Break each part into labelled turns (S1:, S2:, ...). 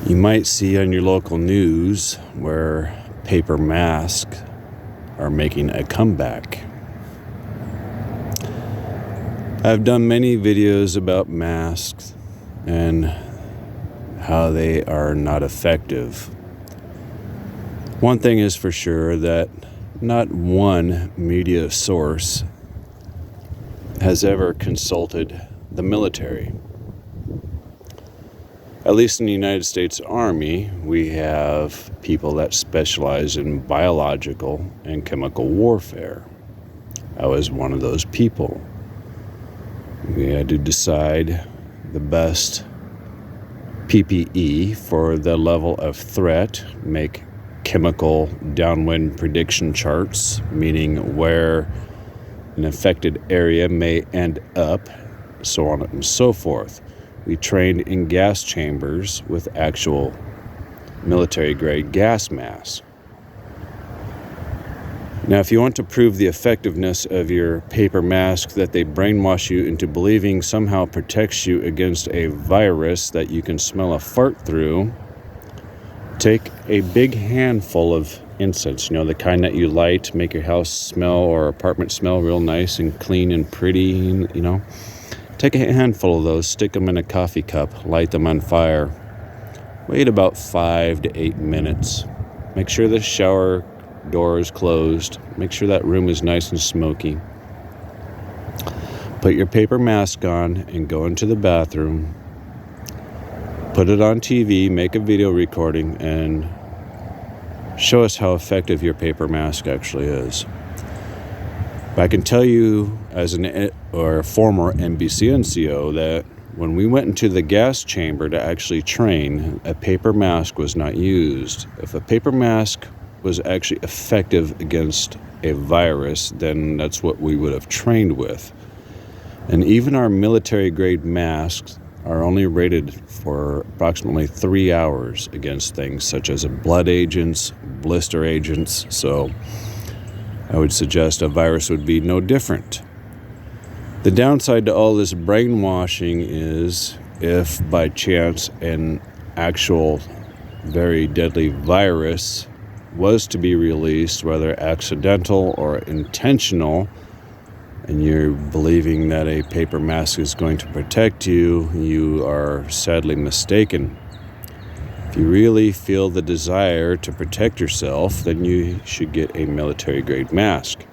S1: You might see on your local news where paper masks are making a comeback. I've done many videos about masks and how they are not effective. One thing is for sure that not one media source has ever consulted the military. At least in the United States Army, we have people that specialize in biological and chemical warfare. I was one of those people. We had to decide the best PPE for the level of threat, make chemical downwind prediction charts, meaning where an affected area may end up, so on and so forth. We trained in gas chambers with actual military-grade gas masks. Now, if you want to prove the effectiveness of your paper mask that they brainwash you into believing somehow protects you against a virus that you can smell a fart through, take a big handful of incense, the kind that you light, make your house smell or apartment smell real nice and clean and pretty, Take a handful of those, stick them in a coffee cup, light them on fire. Wait about 5 to 8 minutes. Make sure the shower door is closed. Make sure that room is nice and smoky. Put your paper mask on and go into the bathroom. Put it on TV, make a video recording, and show us how effective your paper mask actually is. But I can tell you as a former NBC NCO that when we went into the gas chamber to actually train, a paper mask was not used. If a paper mask was actually effective against a virus, then that's what we would have trained with. And even our military-grade masks are only rated for approximately 3 hours against things such as blood agents, blister agents, so I would suggest a virus would be no different. The downside to all this brainwashing is if by chance an actual very deadly virus was to be released, whether accidental or intentional, and you're believing that a paper mask is going to protect you, you are sadly mistaken. If you really feel the desire to protect yourself, then you should get a military-grade mask.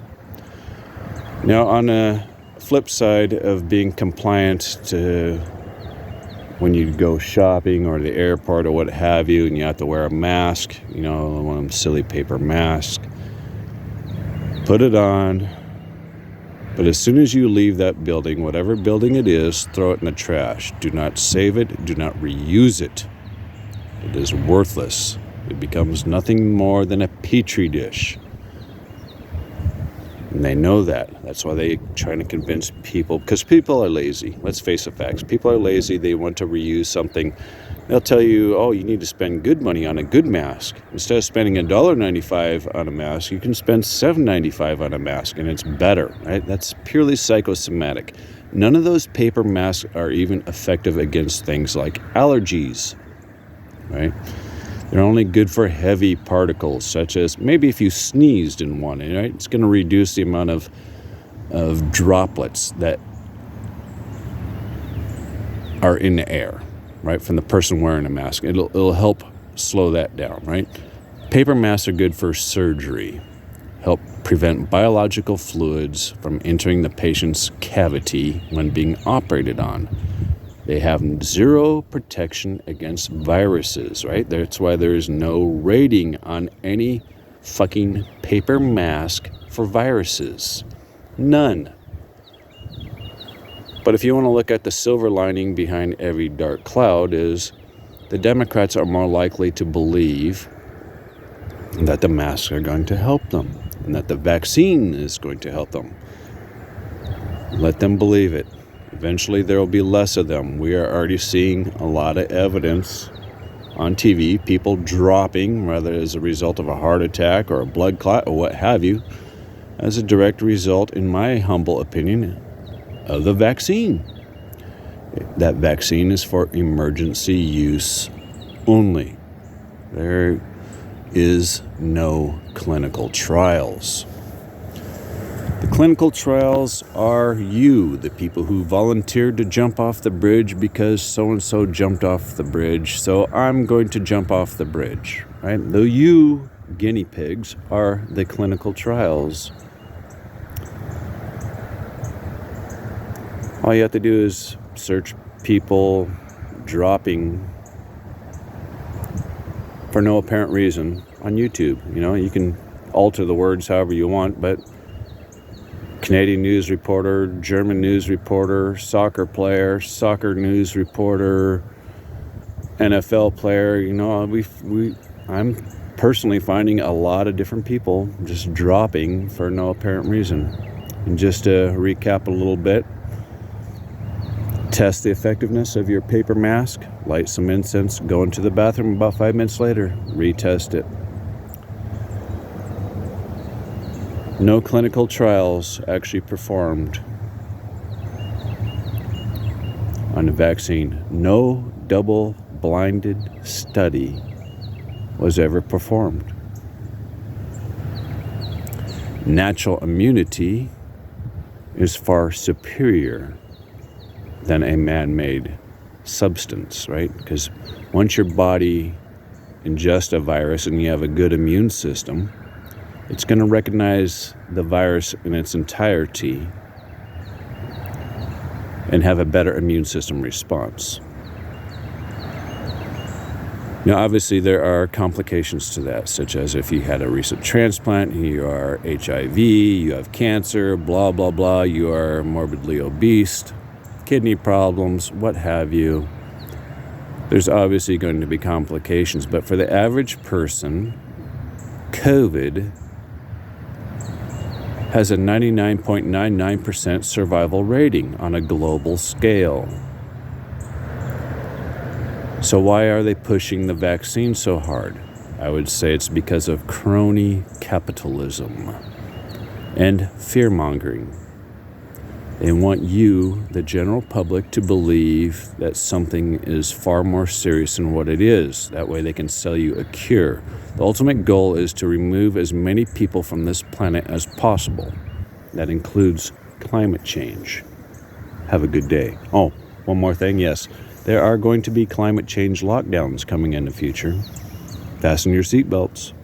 S1: Now, on a flip side of being compliant to when you go shopping or the airport or what have you, and you have to wear a mask, one of them silly paper masks, put it on. But as soon as you leave that building, whatever building it is, throw it in the trash. Do not save it. Do not reuse it. It is worthless. It becomes nothing more than a petri dish. And they know that. That's why they're trying to convince people, because people are lazy. Let's face the facts. People are lazy. They want to reuse something. They'll tell you, you need to spend good money on a good mask. Instead of spending $1.95 on a mask, you can spend $7.95 on a mask, and it's better, right? That's purely psychosomatic. None of those paper masks are even effective against things like allergies, right? They're only good for heavy particles, such as maybe if you sneezed in one, right? It's going to reduce the amount of droplets that are in the air, right, from the person wearing a mask. It'll help slow that down, right? Paper masks are good for surgery, help prevent biological fluids from entering the patient's cavity when being operated on. They have zero protection against viruses, right? That's why there is no rating on any fucking paper mask for viruses. None. But if you want to look at the silver lining behind every dark cloud is the Democrats are more likely to believe that the masks are going to help them and that the vaccine is going to help them. Let them believe it. Eventually there will be less of them. We are already seeing a lot of evidence on TV, people dropping, whether as a result of a heart attack or a blood clot or what have you, as a direct result, in my humble opinion, of the vaccine. That vaccine is for emergency use only. There is no clinical trials. The clinical trials are you, the people who volunteered to jump off the bridge because so-and-so jumped off the bridge, so I'm going to jump off the bridge, right? Though you, guinea pigs, are the clinical trials. All you have to do is search people dropping for no apparent reason on YouTube. You know, you can alter the words however you want, but Canadian news reporter, German news reporter, soccer player, soccer news reporter, NFL player, you know, I'm personally finding a lot of different people just dropping for no apparent reason. And just to recap a little bit, test the effectiveness of your paper mask, light some incense, go into the bathroom about 5 minutes later, retest it. No clinical trials actually performed on the vaccine. No double-blinded study was ever performed. Natural immunity is far superior than a man-made substance, right? Because once your body ingests a virus and you have a good immune system, it's going to recognize the virus in its entirety and have a better immune system response. Now, obviously, there are complications to that, such as if you had a recent transplant, you are HIV, you have cancer, blah, blah, blah, you are morbidly obese, kidney problems, what have you. There's obviously going to be complications, but for the average person, COVID has a 99.99% survival rating on a global scale. So why are they pushing the vaccine so hard? I would say it's because of crony capitalism and fear-mongering. They want you, the general public, to believe that something is far more serious than what it is. That way they can sell you a cure. The ultimate goal is to remove as many people from this planet as possible. That includes climate change. Have a good day. Oh, one more thing. Yes, there are going to be climate change lockdowns coming in the future. Fasten your seatbelts.